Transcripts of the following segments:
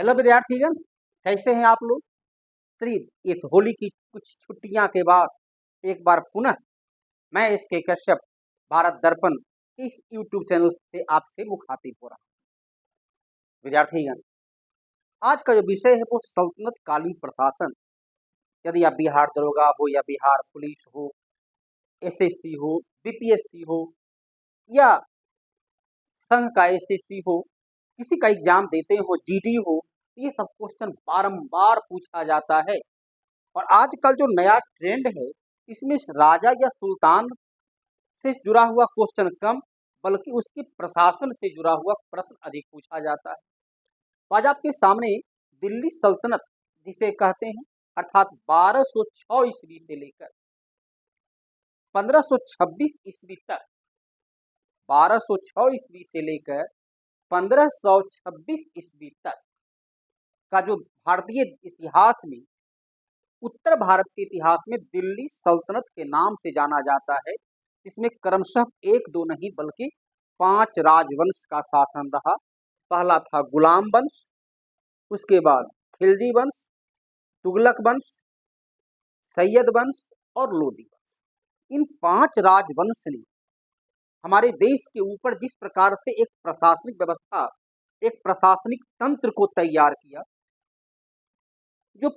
Hello विद्यार्थीगण, कैसे हैं आप लोग। चलिए, इस होली की कुछ छुट्टियां के बाद एक बार पुनः मैं इसके कश्यप भारत दर्पण इस यूट्यूब चैनल से आपसे मुखातिब हो रहा हूँ। विद्यार्थीगण, आज का जो विषय है वो सल्तनत कालीन प्रशासन। यदि आप बिहार दरोगा हो या बिहार पुलिस हो, एसएससी हो, बीपीएससी हो या संघ का एसएससी हो, किसी का एग्जाम देते हो, जीडी हो, ये सब क्वेश्चन बारंबार पूछा जाता है। और आजकल जो नया ट्रेंड है इसमें राजा या सुल्तान से जुड़ा हुआ क्वेश्चन कम, बल्कि उसके प्रशासन से जुड़ा हुआ प्रश्न अधिक पूछा जाता है। तो आज आपके सामने दिल्ली सल्तनत जिसे कहते हैं, अर्थात 1206 ईस्वी से लेकर 1526 ईस्वी तक, 1206 ईस्वी से लेकर 1526 ईस्वी तक का जो भारतीय इतिहास में, उत्तर भारत के इतिहास में दिल्ली सल्तनत के नाम से जाना जाता है, जिसमें क्रमशः एक दो नहीं बल्कि 5 राजवंश का शासन रहा। पहला था गुलाम वंश, उसके बाद खिलजी वंश, तुगलक वंश, सैयद वंश और लोदी वंश। इन 5 राजवंश ने हमारे देश के ऊपर जिस प्रकार से एक प्रशासनिक व्यवस्था, एक प्रशासनिक तंत्र को तैयार किया, जो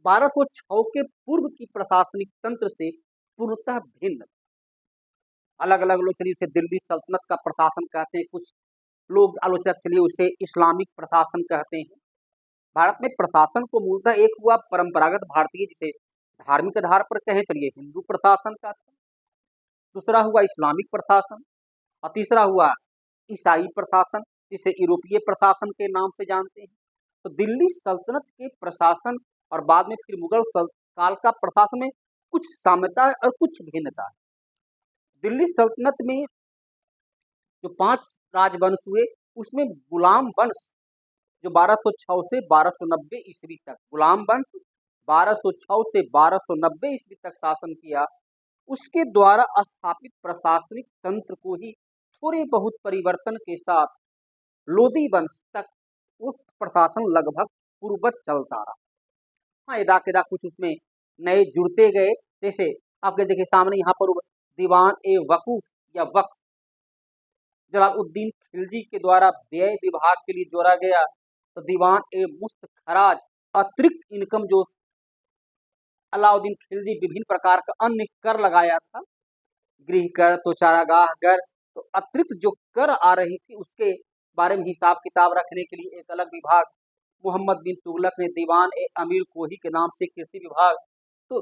1206 के पूर्व की प्रशासनिक तंत्र से पूर्णतः भिन्न। अलग अलग लोग चलिए उसे दिल्ली सल्तनत का प्रशासन कहते हैं, कुछ लोग आलोचक चलिए उसे इस्लामिक प्रशासन कहते हैं। भारत में प्रशासन को मूलतः एक हुआ परंपरागत भारतीय, जिसे धार्मिक आधार पर कहें चलिए हिंदू प्रशासन का था, दूसरा हुआ इस्लामिक प्रशासन और तीसरा हुआ ईसाई प्रशासन, जिसे यूरोपीय प्रशासन के नाम से जानते हैं। तो दिल्ली सल्तनत के प्रशासन और बाद में फिर मुगल काल का प्रशासन में कुछ साम्यता और कुछ भिन्नता है। दिल्ली सल्तनत में जो 5 राजवंश हुए, उसमें गुलाम वंश जो 1206 से 1290 ईस्वी तक, गुलाम वंश 1206 से 1290 ईस्वी तक शासन किया। उसके द्वारा स्थापित प्रशासनिक तंत्र को ही थोड़े बहुत परिवर्तन के साथ लोदी वंश तक वो प्रशासन लगभग पूर्ववत चलता रहा। हाँ, यदा कदा कुछ उसमें नए जुड़ते गए, जैसे आपके देखिए सामने यहाँ पर दीवान ए वकूफ या वक्फ जलालुद्दीन खिलजी के द्वारा व्यय विभाग के लिए जोड़ा गया। तो दीवान ए मुस्त खराज, अतिरिक्त इनकम जो अलाउद्दीन खिलजी विभिन्न प्रकार का अन्य कर लगाया था, गृह कर, तो चारागाह कर, तो अतिरिक्त जो कर आ रही थी उसके बारे में हिसाब किताब रखने के लिए एक अलग विभाग मोहम्मद बिन तुगलक ने दीवान ए अमीर कोही के नाम से कृषि विभाग, तो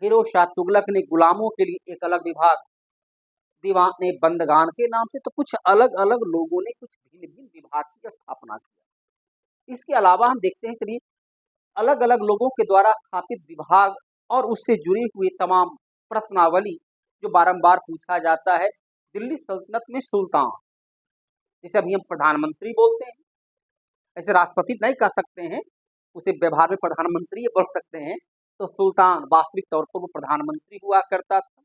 फिरोज शाह तुगलक ने गुलामों के लिए एक अलग विभाग दीवान ने बंदगान के नाम से। तो कुछ अलग अलग लोगों ने कुछ भिन्न भिन्न विभाग की स्थापना किया। इसके अलावा हम देखते हैं चलिए अलग अलग लोगों के द्वारा स्थापित विभाग और उससे जुड़ी हुई तमाम प्रश्नावली जो बारंबार पूछा जाता है। दिल्ली सल्तनत में सुल्तान, जिसे अभी हम प्रधानमंत्री बोलते हैं, ऐसे राष्ट्रपति नहीं कह सकते हैं, उसे व्यवहार में प्रधानमंत्री बोल सकते हैं। तो सुल्तान वास्तविक तौर पर वो प्रधानमंत्री हुआ करता था।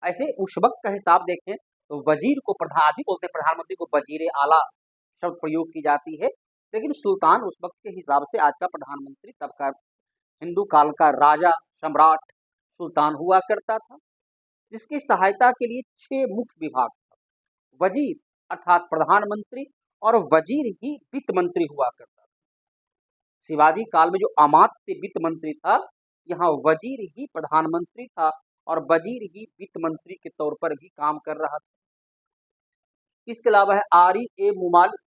ऐसे उस वक्त का हिसाब देखें तो वजीर को प्रधान भी बोलते हैं, प्रधानमंत्री को वजीर आला शब्द प्रयोग की जाती है, लेकिन सुल्तान उस वक्त के हिसाब से आज का प्रधानमंत्री, तब का हिंदू काल का राजा सम्राट सुल्तान हुआ करता था, जिसकी सहायता के लिए 6 मुख्य विभाग था। वजीर अर्थात प्रधानमंत्री और वजीर ही वित्त मंत्री हुआ करता था। शिवाजी काल में जो अमात्य वित्त मंत्री था, यहाँ वजीर ही प्रधानमंत्री था और वजीर ही वित्त मंत्री के तौर पर भी काम कर रहा था। इसके अलावा है आरी ए मुमालिक,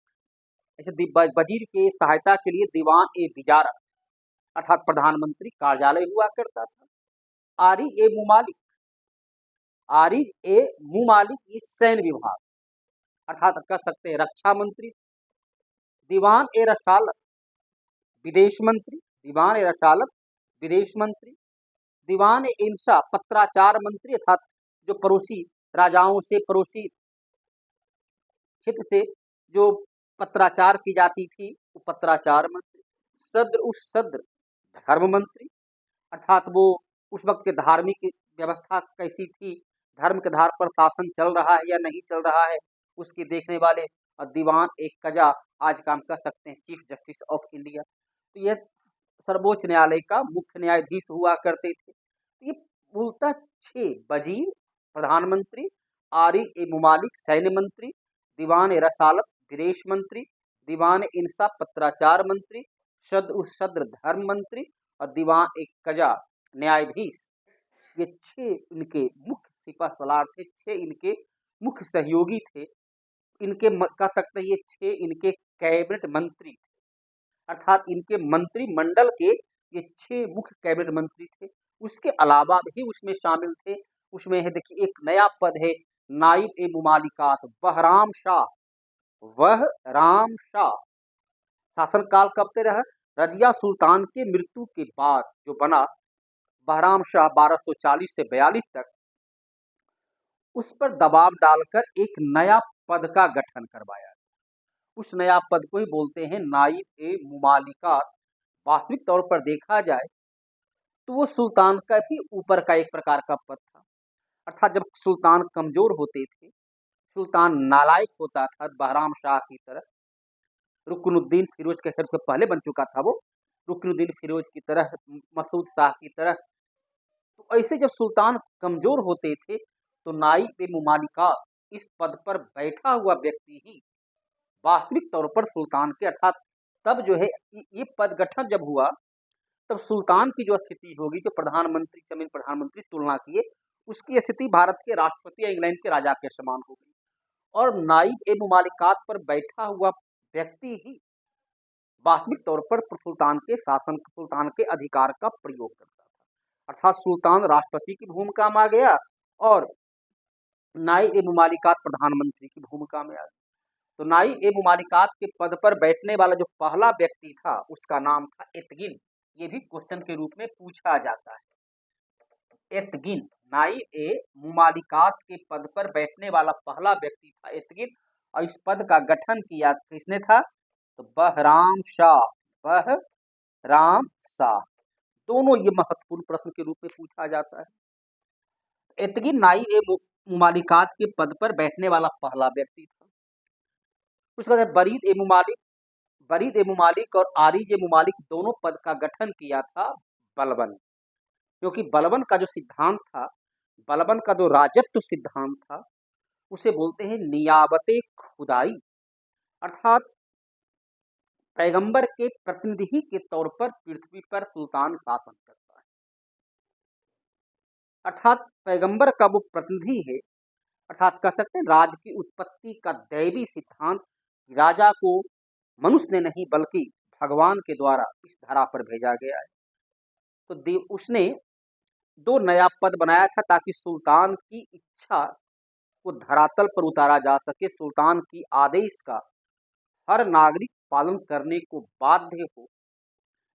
ऐसे वजीर के सहायता के लिए दीवान ए विजारत अर्थात प्रधानमंत्री कार्यालय हुआ करता था। आरी ए मुमालिक, आरी ए मुमालिक ये सैन्य विभाग अर्थात कह सकते हैं रक्षा मंत्री। दीवान ए रसालत विदेश मंत्री, दीवान ए रसालत विदेश मंत्री। दीवान ए इंशा पत्राचार मंत्री, अर्थात जो पड़ोसी राजाओं से, पड़ोसी क्षेत्र से जो पत्राचार की जाती थी वो पत्राचार मंत्री। सद्र उस सद्र धर्म मंत्री, अर्थात वो उस वक्त के धार्मिक व्यवस्था कैसी थी, धर्म के आधार पर शासन चल रहा है या नहीं चल रहा है, उसके देखने वाले और दीवान एक कजा आज काम कर सकते हैं चीफ जस्टिस ऑफ इंडिया। तो यह सर्वोच्च न्यायालय का मुख्य न्यायाधीश हुआ करते थे। ये मूलतः 6 वजीर प्रधानमंत्री, आरिफ ए मुमालिक सैन्य मंत्री, दीवान ए रसालत विदेश मंत्री, दीवान इंसाफ पत्राचार मंत्री, सद्र धर्म मंत्री और दीवान एक कजा न्यायाधीश, ये 6 इनके मुख्य सिपह सलार थे, 6 इनके मुख्य सहयोगी थे। इनके कह सकते हैं ये 6 इनके कैबिनेट मंत्री थे, अर्थात इनके मंत्रिमंडल के ये 6 मुख्य कैबिनेट मंत्री थे। उसके अलावा भी उसमें शामिल थे, उसमें है देखिए एक नया पद है नाइब ए मुमालिकात बहराम शाह। शासनकाल कब से रहा? रजिया सुल्तान के मृत्यु के बाद जो बना बहराम शाह 1240 से 42 तक, उस पर दबाव डालकर एक नया पद का गठन करवाया। उस नया पद को ही बोलते हैं नाइब ए मुमालिकात। वास्तविक तौर पर देखा जाए तो वो सुल्तान का भी ऊपर का एक प्रकार का पद था, अर्थात जब सुल्तान कमजोर होते थे, सुल्तान नालायक होता था बहराम शाह की तरह, रुकनुद्दीन फिरोज के सबसे पहले बन चुका था वो, रुकनुद्दीन फिरोज की तरह, मसूद शाह की तरह। तो ऐसे जब सुल्तान कमजोर होते थे तो नाइब ए मुमालिकात इस पद पर बैठा हुआ व्यक्ति ही वास्तविक तौर पर सुल्तान के, अर्थात तब जो है ये पद गठन जब हुआ तब सुल्तान की जो स्थिति होगी, जो प्रधानमंत्री जमीन प्रधानमंत्री तुलना किए, उसकी स्थिति भारत के राष्ट्रपति या इंग्लैंड के राजा के समान होगी। और नाइब ए मुमालिकात पर बैठा हुआ व्यक्ति ही वास्तविक तौर पर सुल्तान के शासन, सुल्तान के अधिकार का प्रयोग करता था, अर्थात सुल्तान राष्ट्रपति की भूमिका में आ गया और नाइब ए मुमालिकात प्रधानमंत्री की भूमिका में आ गया। तो नाइब ए मुमालिकात के पद पर बैठने वाला जो पहला व्यक्ति था उसका नाम था एतगिन। ये भी क्वेश्चन के रूप में पूछा जाता है। एतगिन, नाइब ए मुमालिकात के पद पर बैठने वाला पहला व्यक्ति था एतगिन, और इस पद का गठन किया किसने था? तो बहराम शाह। दोनों ये महत्वपूर्ण प्रश्न के रूप में पूछा जाता है। एतगिन नाइब ए मुमालिकात के पद पर बैठने वाला पहला व्यक्ति था। उसके बाद बरीद ए मुमालिक और आरिज ए मुमालिक दोनों पद का गठन किया था बलबन, क्योंकि बलबन का जो सिद्धांत था, बलबन का जो राजत्व सिद्धांत था, उसे बोलते हैं नियाबते खुदाई, अर्थात पैगंबर के प्रतिनिधि के तौर पर पृथ्वी पर सुल्तान शासन करता है, अर्थात पैगंबर का वो प्रतिनिधि है, अर्थात कह सकते हैं राज की उत्पत्ति का दैवी सिद्धांत राजा को मनुष्य ने नहीं बल्कि भगवान के द्वारा इस धरा पर भेजा गया है। तो उसने 2 नया पद बनाया था ताकि सुल्तान की इच्छा को धरातल पर उतारा जा सके, सुल्तान की आदेश का हर नागरिक पालन करने को बाध्य हो,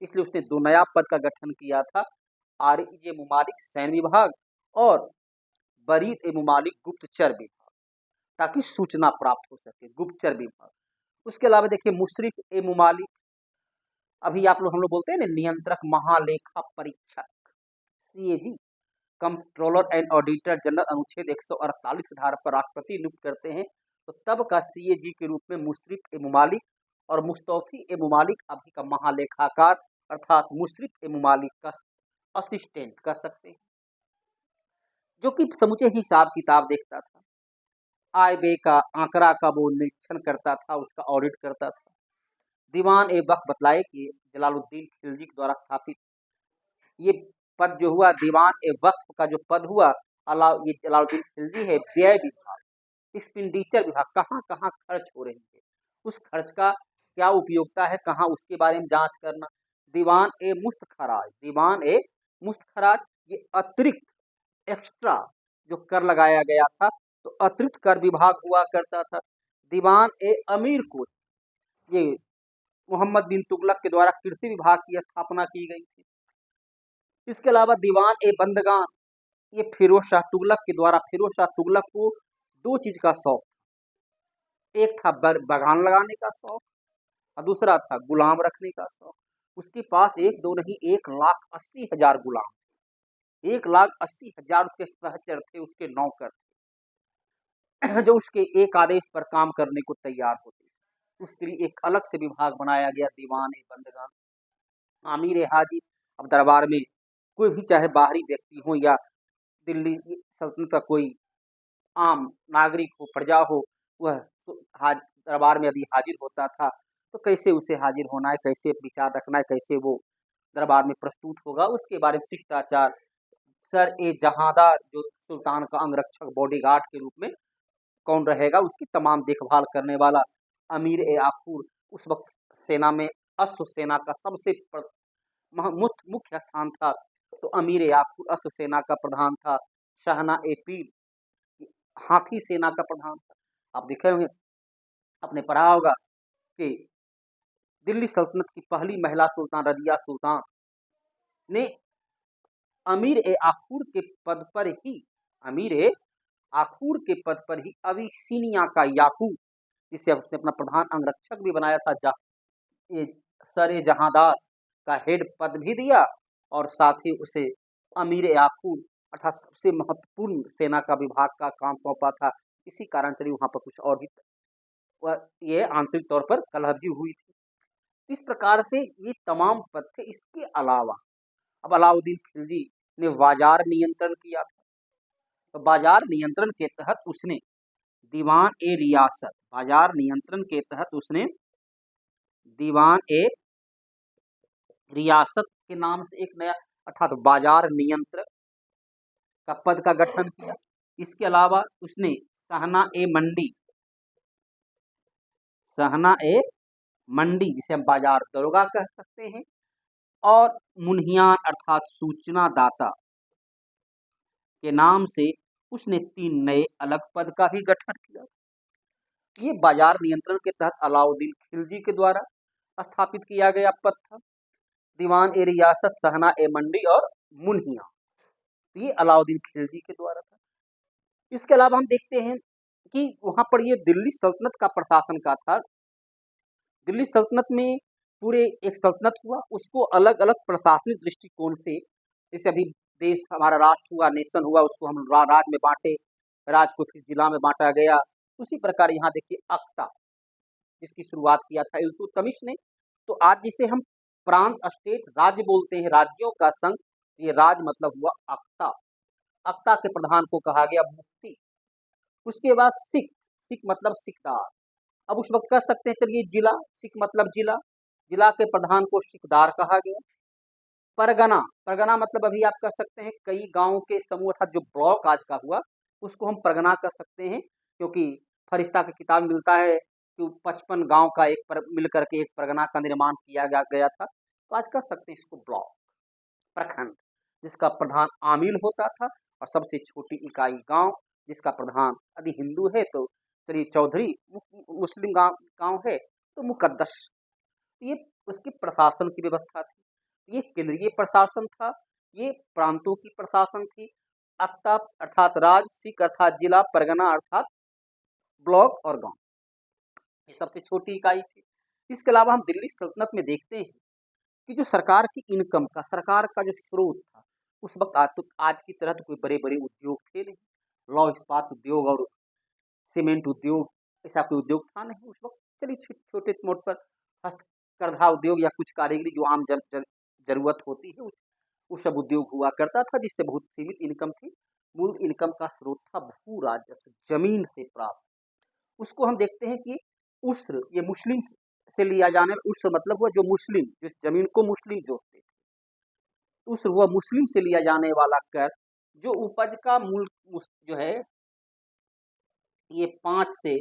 इसलिए उसने 2 नया पद का गठन किया था, आरिज ए मुमालिक सैन्य विभाग और बरीद ए मुमालिक गुप्तचर विभाग, ताकि सूचना प्राप्त हो सके, गुप्तचर विभाग। उसके अलावा देखिए मुशरिफ ए मुमालिक, अभी हम लोग बोलते हैं ना नियंत्रक महालेखा परीक्षक CAG, controller and auditor general, अनुच्छेद 148 के आधार पर राष्ट्रपति नियुक्त करते हैं। तो तब का CAG के रूप में मुशरिफ ए मुमालिक और मुस्तौफी ए मुमालिक अभी का महालेखाकार अर्थात मुशरिफ ए मुमालिक का असिस्टेंट कर सकते हैं, जो कि समूचे हिसाब किताब देखता था, आय व्यय का आंकड़ा का वो निरीक्षण करता था, उसका ऑडिट करता था। दीवान ए वक्त बतलाए कि जलालुद्दीन खिलजी के द्वारा स्थापित ये पद जो हुआ, दीवान ए वक्त का जो पद हुआ, ये जलालुद्दीन खिलजी है, व्यय विभाग, एक्सपेंडिचर विभाग, कहाँ कहाँ खर्च हो रहे हैं, उस खर्च का क्या उपयोगिता है, कहाँ, उसके बारे में जांच करना। दीवान ए मुस्त खराज, ये अतिरिक्त एक्स्ट्रा जो कर लगाया गया था, तो अतिरिक्त कर विभाग हुआ करता था। दीवान ए अमीर कोच, ये मोहम्मद बिन तुगलक के द्वारा कृषि विभाग की स्थापना की गई थी। इसके अलावा दीवान ए बंदगान, ये फिरोज शाह तुगलक के द्वारा, फिरोज शाह तुगलक को 2 चीज का शौक, एक था बागान लगाने का शौक और दूसरा था गुलाम रखने का शौक। उसके पास 1 2 नहीं 1,80,000 गुलाम, 1,80,000 उसके सहचर थे, उसके नौकर थे। जो उसके एक आदेश पर काम करने को तैयार होते। उसके लिए एक अलग से विभाग बनाया गया, दीवान ए बंदगान, आमिर ए हाजिर। अब दरबार में कोई भी चाहे बाहरी व्यक्ति हो या दिल्ली सल्तनत का कोई आम नागरिक हो, प्रजा हो, वह तो दरबार में यदि हाजिर होता था तो कैसे उसे हाजिर होना है, कैसे विचार रखना है, कैसे वो दरबार में प्रस्तुत होगा, उसके बारे में शिष्टाचार। सर ए जहांदार जो सुल्तान का अंगरक्षक बॉडीगार्ड के रूप में कौन रहेगा, उसकी तमाम देखभाल करने वाला अमीर ए आखूर। उस वक्त सेना में अश्व सेना का सबसे मुख्य स्थान था, तो अमीर ए आखूर अश्व सेना का प्रधान था। शाहना ए पीर हाथी सेना का प्रधान था। आप देखे होंगे, आपने पढ़ा होगा कि दिल्ली सल्तनत की पहली महिला सुल्तान रजिया सुल्तान ने अमीर ए आखूर के पद पर ही अमीर ए आखूर के पद पर ही अबिसिनिया का याकूब, जिसे उसने अपना प्रधान अंगरक्षक भी बनाया था, ये सर जहांदार का हेड पद भी दिया, और साथ ही उसे अमीर ए आखूर अर्थात सबसे महत्वपूर्ण सेना का विभाग का काम सौंपा था। इसी कारण चलिए वहाँ पर कुछ और भी ये आंतरिक तौर पर कलह भी हुई थी। इस प्रकार से ये तमाम पद थे। इसके अलावा अब अलाउद्दीन खिलजी ने बाजार नियंत्रण किया था, तो बाजार नियंत्रण के तहत उसने दीवान ए रियासत, बाजार नियंत्रण के तहत उसने दीवान ए रियासत के नाम से एक नया अर्थात बाजार नियंत्रक का पद का गठन किया। इसके अलावा उसने सहना ए मंडी जिसे हम बाजार दरोगा कह सकते हैं, और मुन्हियान अर्थात सूचना दाता के नाम से उसने 3 नए अलग पद का भी गठन किया। ये बाजार नियंत्रण के तहत अलाउद्दीन खिलजी के द्वारा स्थापित किया गया पद था। दीवान ए रियासत, सहना ए मंडी और मुन्हिया, ये अलाउद्दीन खिलजी के द्वारा था। इसके अलावा हम देखते हैं कि वहां पर ये दिल्ली सल्तनत का प्रशासन का था। दिल्ली सल्तनत में पूरे एक सल्तनत हुआ, उसको अलग अलग प्रशासनिक दृष्टिकोण से, जैसे अभी देश हमारा राष्ट्र हुआ, नेशन हुआ, उसको हम राज्य में बांटे, राज्य को फिर जिला में बांटा गया। उसी प्रकार यहाँ देखिए अक्ता, जिसकी शुरुआत किया था इल्तुतमिश ने। तो आज जिसे हम प्रांत, स्टेट, राज्य बोलते हैं, राज्यों का संघ, ये राज्य मतलब हुआ अक्ता। अक्ता के प्रधान को कहा गया मुफ्ती। उसके बाद सिख, सिख मतलब सिकदार। अब उस वक्त कह सकते हैं चलिए जिला, सिख मतलब जिला, जिला के प्रधान को सिकदार कहा गया। परगना, परगना मतलब अभी आप कह सकते हैं कई गांवों के समूह अर्थात जो ब्लॉक आज का हुआ उसको हम परगना कह सकते हैं, क्योंकि फरिश्ता की किताब मिलता है कि 55 गांव का मिलकर के एक परगना का निर्माण किया गया था। तो आज कह सकते हैं इसको ब्लॉक, प्रखंड, जिसका प्रधान आमिल होता था, और सबसे छोटी इकाई गांव, जिसका प्रधान यदि हिंदू है तो चलिए चौधरी, मुस्लिम गांव है तो मुकद्दस। ये उसकी प्रशासन की व्यवस्था थी। ये केंद्रीय प्रशासन था, ये प्रांतों की प्रशासन थी। अक्ता अर्थात राज, सिख अर्थात जिला, परगना अर्थात ब्लॉक और गांव, ये सबसे छोटी इकाई थी। इसके अलावा हम दिल्ली सल्तनत में देखते हैं कि जो सरकार की इनकम का, सरकार का जो स्रोत था, उस वक्त आज की तरह तो कोई बड़े बड़े उद्योग थे नहीं, लौह इस्पात उद्योग और सीमेंट उद्योग, ऐसा कोई उद्योग था नहीं उस वक्त। चलिए छोटे मोटे पर हस्तकरघा उद्योग या कुछ कारीगरी जो आम जरूरत होती है वो सब उद्योग हुआ करता था, जिससे बहुत सीमित इनकम थी। मूल इनकम का स्रोत था भू राजस्व, जमीन से प्राप्त। उसको हम देखते हैं कि उस्र, ये मुस्लिम से लिया जाने, उस्र मतलब हुआ जो मुस्लिम, जिस जमीन को मुस्लिम जोतते थे, उस्र हुआ मुस्लिम से लिया जाने वाला कर, जो उपज का मूल जो है ये 5 से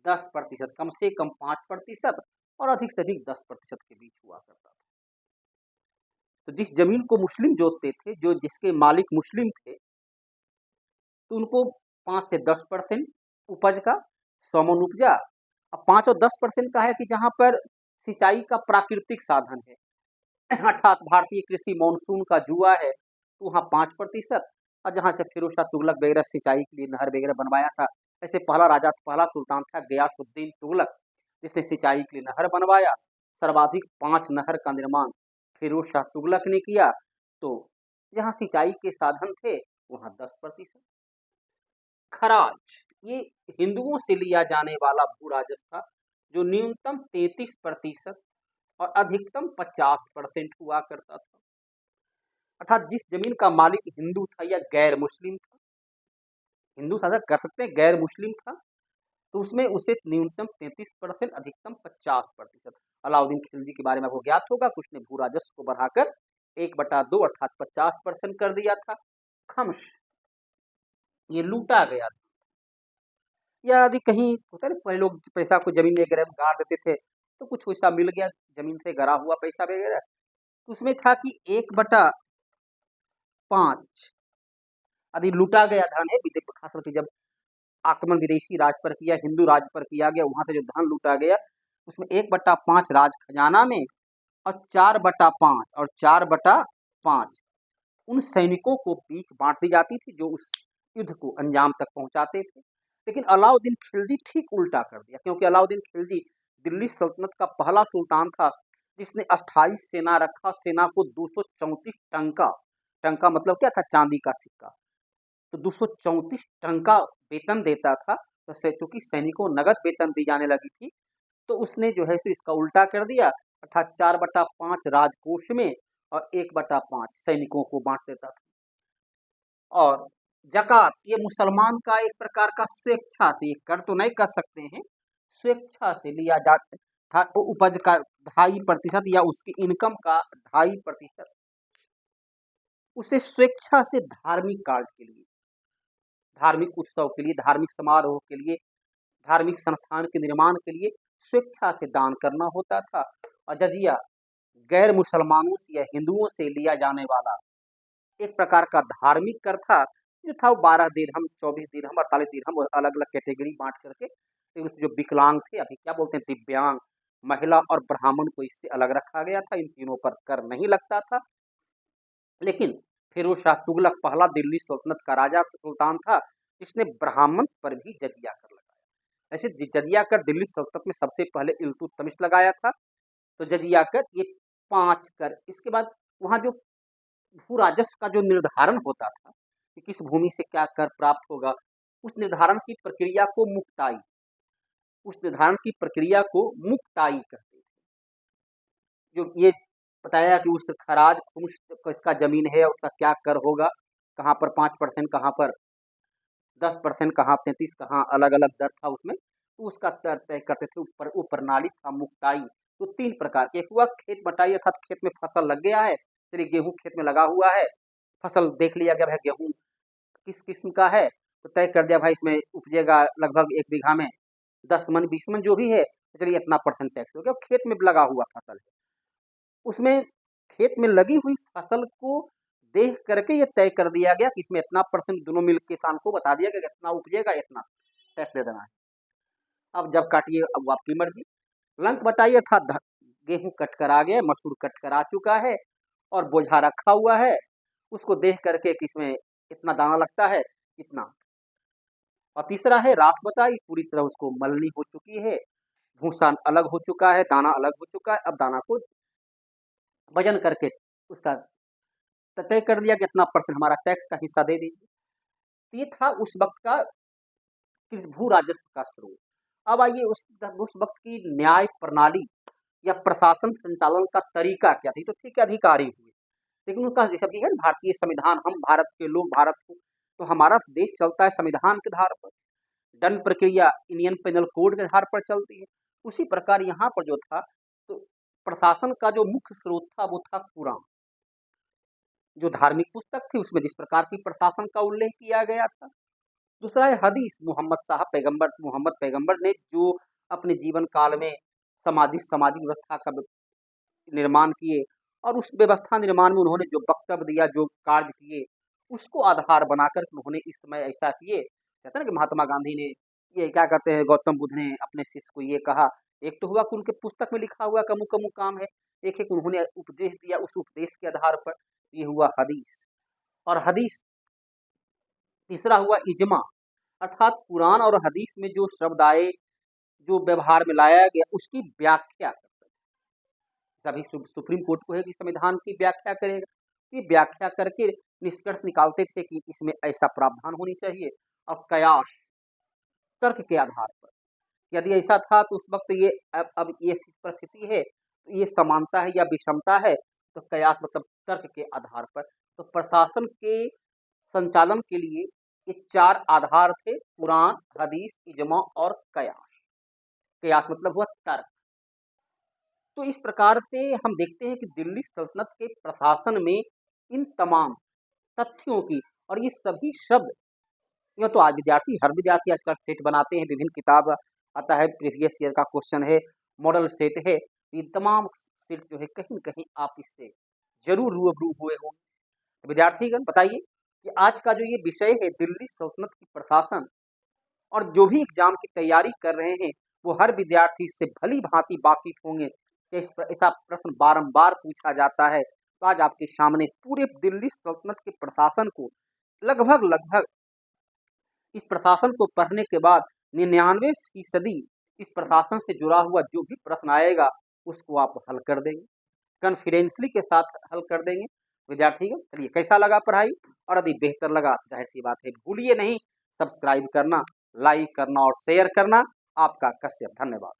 10%, कम से कम 5% और अधिक से अधिक 10% के बीच हुआ करता था। तो जिस जमीन को मुस्लिम जोतते थे, जो जिसके मालिक मुस्लिम थे, तो उनको 5 से 10% उपज का समन उपजा। अब 5 और 10% का है कि जहां पर सिंचाई का प्राकृतिक साधन है, अर्थात भारतीय कृषि मानसून का जुआ है, तो वहाँ 5%, और जहाँ से फिरोज शाह तुगलक वगैरह सिंचाई के लिए नहर वगैरह बनवाया था, ऐसे पहला राजा, पहला सुल्तान था गयासुद्दीन तुगलक, जिसने सिंचाई के लिए नहर बनवाया। सर्वाधिक 5 नहर का निर्माण फिरोज शाह तुगलक ने किया। तो जहाँ सिंचाई के साधन थे वहाँ 10%, खराज ये हिंदुओं से लिया जाने वाला भू राजस्व था, जो न्यूनतम 33% और अधिकतम 50% हुआ करता था। अर्थात जिस जमीन का मालिक हिंदू था या गैर मुस्लिम था, हिंदू शासक कर सकते हैं, गैर मुस्लिम था, तो उसमें उसे न्यूनतम 33%, अधिकतम 50%। अलाउद्दीन खिलजी के बारे में आपको ज्ञात होगा, कुछ ने भू राजस्व को बढ़ाकर 1/2 अर्थात 50% कर दिया था। खम्स ये लूटा गया था, या यदि कहीं होता है ना, पहले लोग पैसा को जमीन में वगैरह में गाड़ देते थे, तो कुछ वैसा मिल गया जमीन से गड़ा हुआ पैसा वगैरह, तो उसमें था कि 1/5 यदि लूटा गया धन है, खास करके जब आक्रमण विदेशी राज पर किया, हिंदू राज पर किया गया, वहां से जो धन लूटा गया, उसमें 1/5 राज खजाना में और 4/5 उन सैनिकों को बीच बांट दी जाती थी जो उस युद्ध को अंजाम तक पहुंचाते थे। लेकिन अलाउद्दीन खिलजी ठीक उल्टा कर दिया, क्योंकि अलाउद्दीन खिलजी दिल्ली सल्तनत का पहला सुल्तान था जिसने अस्थायी सेना रखा। सेना को 234 टंका, टंका मतलब क्या था, चांदी का सिक्का, तो 234 टंका वेतन देता था। तो चूंकि सैनिकों को नगद वेतन दी जाने लगी थी, तो उसने जो है सो इसका उल्टा कर दिया, अर्थात 4/5 राजकोष में और 1/5 सैनिकों को बांट देता था। और जकात ये मुसलमान का एक प्रकार का स्वेच्छा से, कर तो नहीं कर सकते हैं, स्वेच्छा से लिया जाता था, वो उपज का 2.5% या उसकी इनकम का 2.5% उसे स्वेच्छा से धार्मिक कार्य के लिए, धार्मिक उत्सव के लिए, धार्मिक समारोह के लिए, धार्मिक संस्थान के निर्माण के लिए स्वेच्छा से दान करना होता था। और जजिया गैर मुसलमानों से या हिंदुओं से लिया जाने वाला एक प्रकार का धार्मिक कर था, जो था वो 12 दिरहम, 24 दिरहम, 48 दिरहम, अलग अलग कैटेगरी बांट करके, जो विकलांग थे, अभी क्या बोलते हैं, दिव्यांग, महिला और ब्राह्मण को इससे अलग रखा गया था। इन तीनों पर कर नहीं लगता था। लेकिन फिरोज शाह तुगलक पहला दिल्ली सल्तनत का राजा सुल्तान था जिसने ब्राह्मण पर भी जजिया कर लगाया। ऐसे जजिया कर दिल्ली सल्तनत में सबसे पहले इल्तुतमिश लगाया था। तो जजिया कर ये 5 कर, इसके बाद वहाँ जो भू राजस्व का जो निर्धारण होता था कि किस भूमि से क्या कर प्राप्त होगा, उस निर्धारण की प्रक्रिया को मुक्ताई, उस निर्धारण की प्रक्रिया को मुक्ताई कहते हैं। जो ये बताया कि उस खराज खुम्स किसका जमीन है, उसका क्या कर होगा, कहाँ पर 5%, कहाँ पर 10%, कहाँ 33, कहाँ अलग अलग दर था उसमें, तो उसका तय करते थे। ऊपर वो प्रणाली था मुक्ताई। तो 3 प्रकार के, एक हुआ खेत बटाई, अर्थात खेत में फसल लग गया है, चलिए गेहूं खेत में लगा हुआ है, फसल देख लिया गया भाई गेहूं किस किस्म का है, तो तय कर दिया भाई इसमें उपजेगा लगभग 1 बीघा में 10 मन 20 मन जो भी है, तो चलिए इतना % टैक्स हो गया। खेत में लगा हुआ फसल है, उसमें खेत में लगी हुई फसल को देख करके ये तय कर दिया गया कि इसमें इतना % दोनों मिल के किसान को बता दिया गया कि इतना उपजेगा, इतना टैक्स दे देना है। अब जब काटिए, अब वो आपकी मर्जी। लंक बटाई अर्थात गेहूं कट कर आ गया, मसूर कट कर आ चुका है और बोझा रखा हुआ है, उसको देख करके कि इसमें इतना दाना लगता है, इतना। और तीसरा है रास बटाई, पूरी तरह उसको मलनी हो चुकी है, भूसा अलग हो चुका है, दाना अलग हो चुका है, अब दाना को वजन करके उसका तय कर दिया कि इतना % हमारा टैक्स का हिस्सा दे दीजिए। ये था उस वक्त का भू राजस्व का स्रोत। अब आइए उस वक्त की न्याय प्रणाली या प्रशासन संचालन का तरीका क्या थी। तो ठीक है, अधिकारी हुए, लेकिन उनका जैसा भी है भारतीय संविधान, हम भारत के लोग, भारत को, तो हमारा देश चलता है संविधान के आधार पर, दंड प्रक्रिया इंडियन पेनल कोड के आधार पर चलती है। उसी प्रकार यहाँ पर जो था, तो प्रशासन का जो मुख्य स्रोत था वो था कुरान, जो धार्मिक पुस्तक थी, उसमें जिस प्रकार की प्रशासन का उल्लेख किया गया था। दूसरा है हदीस, मोहम्मद पैगंबर ने जो अपने जीवन काल में सामाजिक व्यवस्था का निर्माण किए, और उस व्यवस्था निर्माण में उन्होंने जो वक्तव्य दिया, जो कार्य किए, उसको आधार बनाकर उन्होंने इस समय ऐसा किए। कहते हैं ना कि महात्मा गांधी ने, ये क्या कहते हैं, गौतम बुद्ध ने अपने शिष्य को ये कहा। एक तो हुआ कि उनके पुस्तक में लिखा हुआ कमु कमु काम है, एक एक उन्होंने उपदेश दिया, उस उपदेश के आधार पर ये हुआ हदीस। और हदीस तीसरा हुआ इजमा, अर्थात कुरान और हदीस में जो शब्द आए, जो व्यवहार में लाया गया, उसकी व्याख्या करते थे। सभी सुप्रीम कोर्ट को है कि संविधान की व्याख्या करेगा, ये व्याख्या करके निष्कर्ष निकालते थे कि इसमें ऐसा प्रावधान होनी चाहिए और कयास, तर्क के आधार पर। यदि ऐसा था तो उस वक्त ये अब ये परिस्थिति है, तो ये समानता है या विषमता है, तो कयास मतलब तर्क के आधार पर। तो प्रशासन के संचालन के लिए ये 4 आधार थे, कुरान, हदीस, इजमा और कयास। कयास मतलब हुआ तर्क। तो इस प्रकार से हम देखते हैं कि दिल्ली सल्तनत के प्रशासन में इन तमाम तथ्यों की, और ये सभी शब्द, यह तो आज हर विद्यार्थी आजकल सेट बनाते हैं, विभिन्न किताब आता है, प्रीवियस ईयर का क्वेश्चन है, मॉडल सेट है, ये तमाम सेट जो है कहीं न कहीं आप इससे जरूर रूबरू हुए होंगे। तो विद्यार्थीगण बताइए कि आज का जो ये विषय है दिल्ली सल्तनत की प्रशासन, और जो भी एग्जाम की तैयारी कर रहे हैं वो हर विद्यार्थी इससे भली भांति वाकिफ होंगे कि ऐसा प्रश्न बारंबार पूछा जाता है। तो आज आपके सामने पूरे दिल्ली सल्तनत के प्रशासन को लगभग इस प्रशासन को पढ़ने के बाद 99% इस प्रशासन से जुड़ा हुआ जो भी प्रश्न आएगा उसको आप हल कर देंगे, कॉन्फिडेंसली के साथ हल कर देंगे। विद्यार्थीगण चलिए, कैसा लगा पढ़ाई? और यदि बेहतर लगा, जाहिर सी बात है भूलिए नहीं सब्सक्राइब करना, लाइक करना और शेयर करना। आपका कश्यप, धन्यवाद।